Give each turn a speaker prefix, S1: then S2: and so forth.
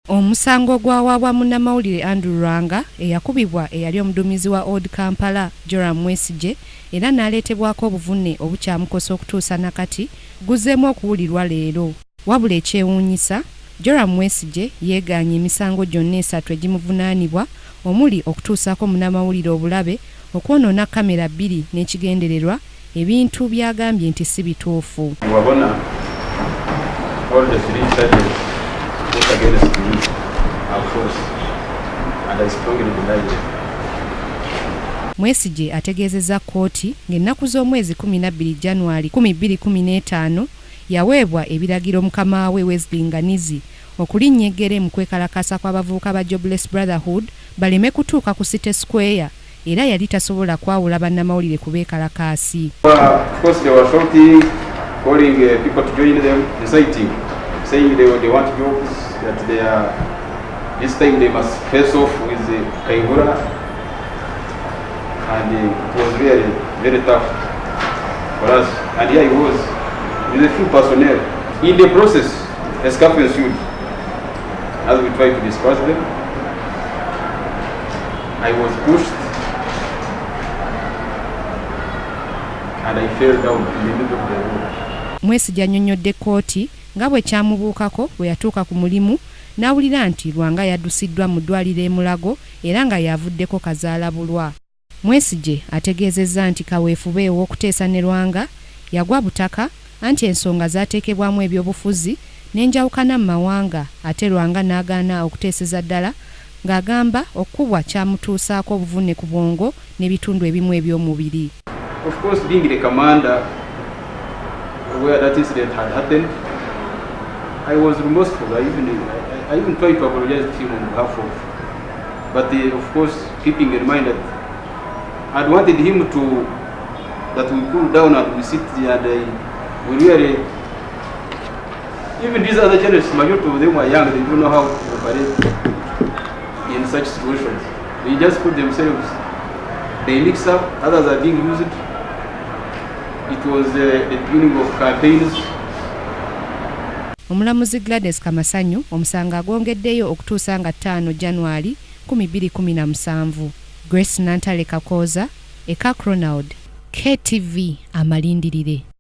S1: Omusango gwawaabwa munnamawulire Andrew Lwanga eyakubibwa eyali omuduumizi wa Old Kampala Joram Mwesigye era n'aleetebwako obuvune obukyamukosa okutuusa nakati guzzeemu okuwulirwa leero. Wabula ekyewuunyisa, Joram Mwesigye yeegaanye emisango gyonna esatu egimuvunaanibwa omuli okutuusaako munnamawulire obulabe, okwonoona kamera 2 n'ekigendererwa, ebintu byagambye nti si bituufu.
S2: Against me, of course, and I strongly deny it.
S1: Mwesigye ategeezezza kkooti ng'ennaku z'omwezi 12 January 2015 yaweebwa ebiragiro mukama we Wesley Nganizi okulinnya eggere mu kwekalakasa kw'abavubuka ba Jobless Brotherhood baleme kutuuka ku City Square era yali tasobola kwawula bannamawulire ku beekalakaasi.
S2: Of course they were shouting, calling people to join them, inciting, saying they want jobs, that they are, this time they must face off with Kaigura, and it was really very tough for us. And here he was with a few personnel. In the process, a scuffle ensued as we tried to disperse them. I was pushed and I fell down in the middle of the road.
S1: Mwesigye annyonnyodde kkooti nga bwe kyamubuukako bwe yatuuka ku mulimu n'awulira nti Lwanga yaddusiddwa mu ddwaliro e Mulago era nga yavuddeko kazaalabulwa. Mwesigye ategeezezza nti kaweefube ow'okuteesa ne Lwanga yagwa butaka anti ensonga zaateekebwamu ebyobufuzi n'enjawukana mu mawanga ate Lwanga n'agaana okuteeseza ddala ng'agamba okubwa kyamutuusaako obuvune ku bwongo n'ebitundu ebimu eby'omubiri.
S2: Of course, being the commander where that incident had happened, I was remorseful. I even tried to apologize to him on behalf of, but of course, keeping in mind that I'd wanted him to, that we cool down and we sit and we really, even these other journalists, majority of them are young, they don't know how to operate in such situations. They just put themselves, they mix up, others are being used. It was the beginning of campaigns.
S1: Omulamuzi Gladys Kamasanyu omusango agwongeddeyo okutuusa nga 5 January 2017. Grace Nantale Kakoza, Eka Cronald, KTV Amalindirire.